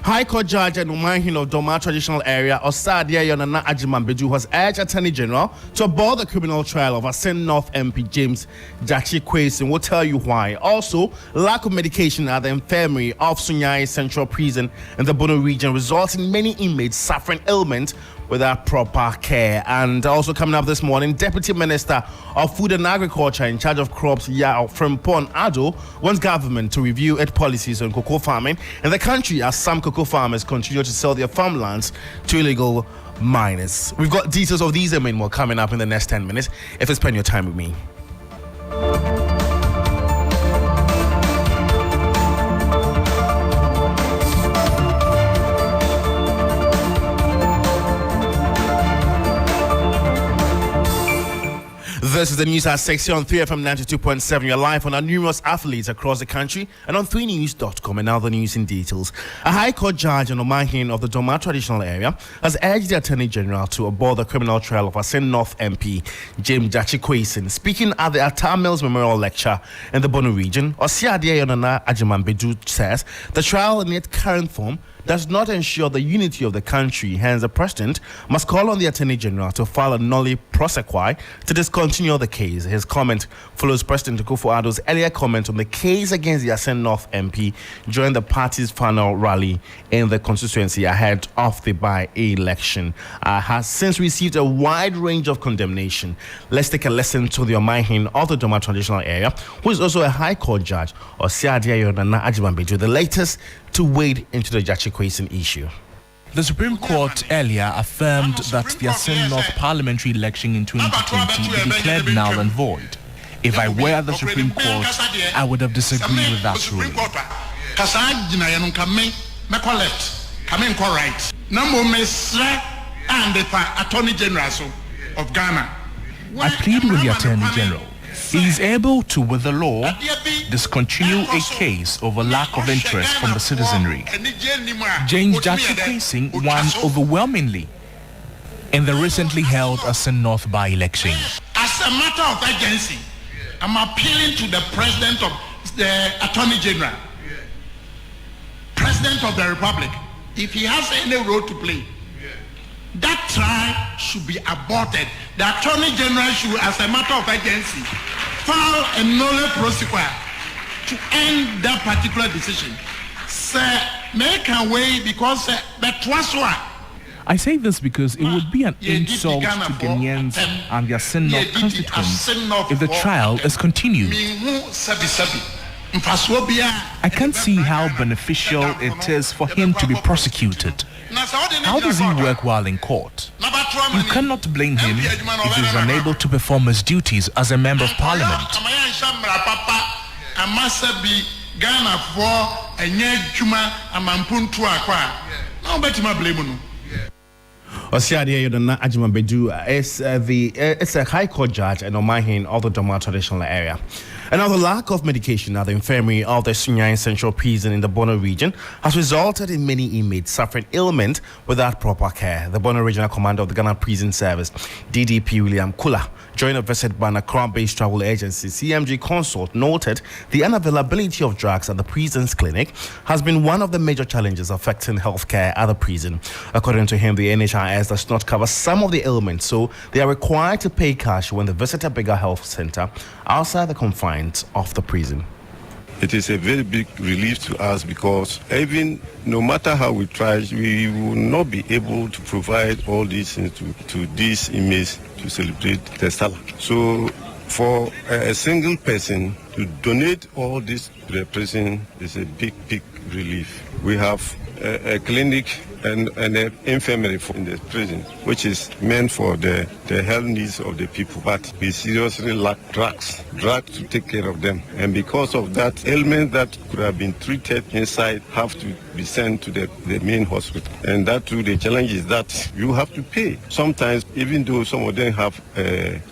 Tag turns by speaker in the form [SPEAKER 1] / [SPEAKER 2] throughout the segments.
[SPEAKER 1] High Court Judge and Umahin of Doma Traditional Area, Osadia Yonana Ajimambedu, has urged Attorney General to abort the criminal trial of Asen North MP James Kwaning. We'll tell you why. Also, lack of medication at the infirmary of Sunyai Central Prison in the Bono region results in many inmates suffering ailments without proper care. And also coming up this morning, Deputy Minister of Food and Agriculture in charge of crops, Yao Frimpong Ado, wants government to review its policies on cocoa farming in the country as some cocoa farmers continue to sell their farmlands to illegal miners. We've got details of these and many more coming up in the next 10 minutes if you spend your time with me. This is the news at 6 on 3FM 92.7. You're live on our numerous athletes across the country and on 3news.com. And now the news in details. A High Court judge in Omahin of the Doma Traditional Area has urged the Attorney General to abort the criminal trial of Asen North MP James Kwaning. Speaking at the Atar Mills Memorial Lecture in the Bono region, Osiadia Yonana Ajimambedu says the trial in its current form does not ensure the unity of the country. Hence, the President must call on the Attorney General to file a nolle prosequi to discontinue the case. His comment follows President Akufo-Addo's earlier comment on the case against the Asen North MP during the party's final rally in the constituency ahead of the by-election. Has since received a wide range of condemnation. Let's take a listen to the Omahin of the Doma Traditional Area, who is also a High Court judge, Osiadia Yonana Ajimambedu, the latest to wade into the Kwaning issue.
[SPEAKER 2] The Supreme Court earlier affirmed that the Asen North parliamentary election in 2020 be declared null and void. If I were the Supreme Court, I would have disagreed with that ruling. I plead with the Attorney General. He is able to, with the law, discontinue a case over lack of interest from the citizenry. James Kwaning won overwhelmingly in the recently held Asen North by-election.
[SPEAKER 3] As a matter of urgency, I'm appealing to the President of the Attorney General, President of the Republic, if he has any role to play, that trial should be aborted. The Attorney General should, as a matter of urgency, file a nolle prosequi to end that particular decision. Sir, make a way because
[SPEAKER 2] I say this because it would be an insult to Ghanaians and their Asen North constituents if the trial is continued. I can't see how beneficial it is for him to be prosecuted. How does he work while in court? You cannot blame him if he is unable to perform his duties as a member of parliament.
[SPEAKER 1] Osiadia Yonana Ajimambedu is a High Court judge in Omahin of the Doma Traditional Area. Another lack of medication at the infirmary of the Sunyai Central Prison in the Bono region has resulted in many inmates suffering ailment without proper care. The Bono Regional Commander of the Ghana Prison Service, DDP William Kula, during a visit by a Crown-based travel agency, CMG Consult, noted the unavailability of drugs at the prison's clinic has been one of the major challenges affecting healthcare at the prison. According to him, the NHIS does not cover some of the ailments, so they are required to pay cash when they visit a bigger health center outside the confines of the prison.
[SPEAKER 4] It is a very big relief to us because even no matter how we try, we will not be able to provide all these things to these inmates to celebrate the Salah. So for a single person to donate all this to the prison is a big relief. We have a clinic and an infirmary in the prison, which is meant for the health needs of the people. But we seriously lack drugs to take care of them. And because of that, ailments that could have been treated inside have to be sent to the main hospital. And that too, the challenge is that you have to pay. Sometimes, even though some of them have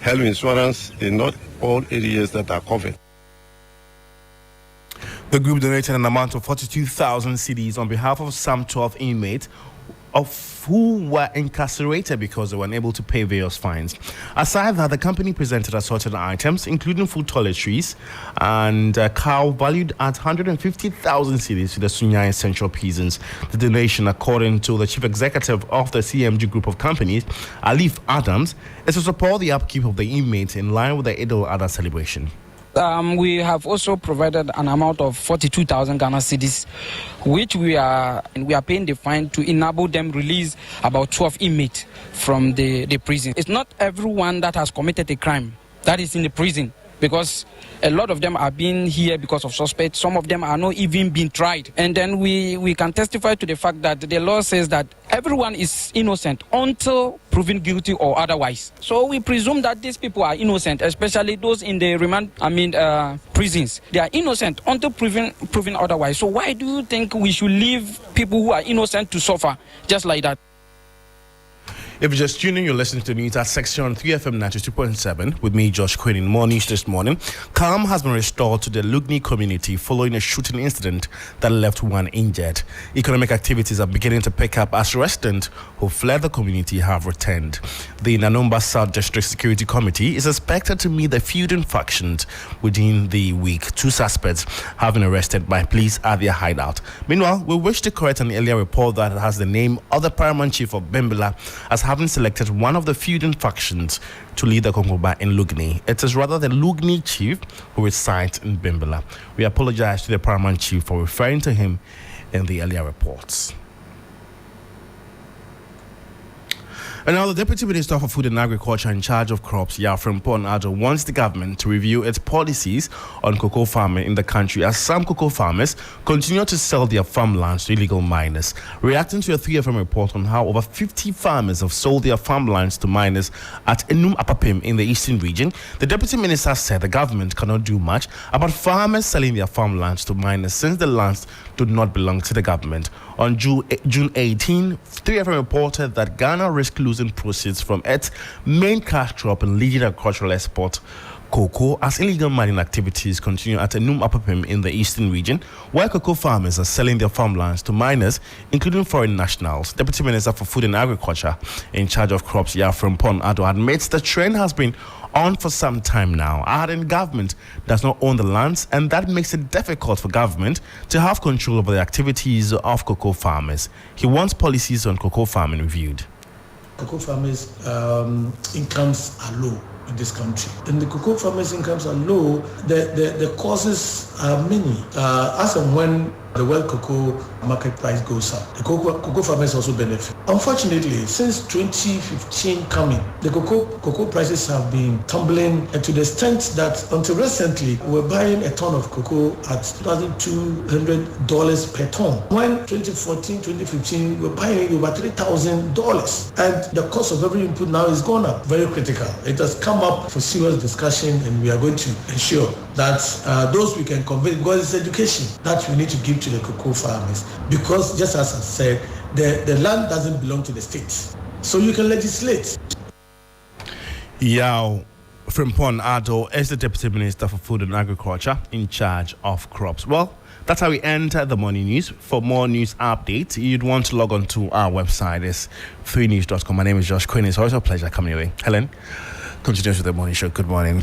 [SPEAKER 4] health insurance, in not all areas that are covered.
[SPEAKER 1] The group donated an amount of 42,000 cedis on behalf of some 12 inmates of who were incarcerated because they were unable to pay various fines. Aside that, the company presented assorted items, including full toiletries and a cow valued at 150,000 cedis to the Sunyai Central Prisons. The donation, according to the chief executive of the CMG group of companies, Alif Adams, is to support the upkeep of the inmates in line with the Eid al-Adha celebration.
[SPEAKER 5] We have also provided an amount of 42,000 Ghana cedis, which we are paying the fine to enable them release about 12 inmates from the prison. It's not everyone that has committed a crime that is in the prison, because a lot of them are being here because of suspects. Some of them are not even being tried. And then we can testify to the fact that the law says that everyone is innocent until proven guilty or otherwise. So we presume that these people are innocent, especially those in the prisons. They are innocent until proven otherwise. So why do you think we should leave people who are innocent to suffer just like that?
[SPEAKER 1] If you're just tuning, you're listening to news at Section 3FM 92.7 with me, George Kwaning. More news this morning. Calm has been restored to the Lugni community following a shooting incident that left one injured. Economic activities are beginning to pick up as residents who fled the community have returned. The Nanumba South District Security Committee is expected to meet the feuding factions within the week. 2 suspects have been arrested by police at their hideout. Meanwhile, we wish to correct an earlier report that has the name of the paramount chief of Bimbala as having selected one of the feuding factions to lead the Kongoba in Lugni. It is rather the Lugni chief who resides in Bimbala. We apologize to the paramount chief for referring to him in the earlier reports. And now the Deputy Minister for Food and Agriculture in charge of crops, Frimpong Addo, wants the government to review its policies on cocoa farming in the country as some cocoa farmers continue to sell their farmlands to illegal miners. Reacting to a 3FM report on how over 50 farmers have sold their farmlands to miners at Enum Apapim in the eastern region, the Deputy Minister said the government cannot do much about farmers selling their farmlands to miners since the lands do not belong to the government. On June 18, 3FM reported that Ghana risked losing proceeds from its main cash crop and leading agricultural export, cocoa, as illegal mining activities continue at Enum Apapim in the eastern region, where cocoa farmers are selling their farmlands to miners, including foreign nationals. Deputy Minister for Food and Agriculture in charge of crops, Frimpong Addo, admits the trend has been on for some time now, adding government does not own the lands, and that makes it difficult for government to have control over the activities of cocoa farmers. He wants policies on cocoa farming reviewed.
[SPEAKER 6] Cocoa farmers' incomes are low in this country. And the cocoa farmers' incomes are low, the causes are many. As and when the world cocoa market price goes up, the cocoa farmers also benefit. Unfortunately, since 2015 coming, the cocoa prices have been tumbling to the extent that until recently, we were buying a ton of cocoa at $2,200 per ton. When 2014, 2015, we were buying over $3,000. And the cost of every input now is gone up, very critical. It has come up for serious discussion, and we are going to ensure that those we can convey, because it's education that we need to give to the cocoa farmers, because just as I said, the land doesn't belong to the state, so you can legislate.
[SPEAKER 1] Frimpong Addo is the Deputy Minister for Food and Agriculture in charge of crops. Well, that's how we enter the morning news. For more news updates, you'd want to log on to our website. It's 3news.com. My name is George Kwaning. It's always a pleasure coming your way. Helen, continues with the morning show. Good morning.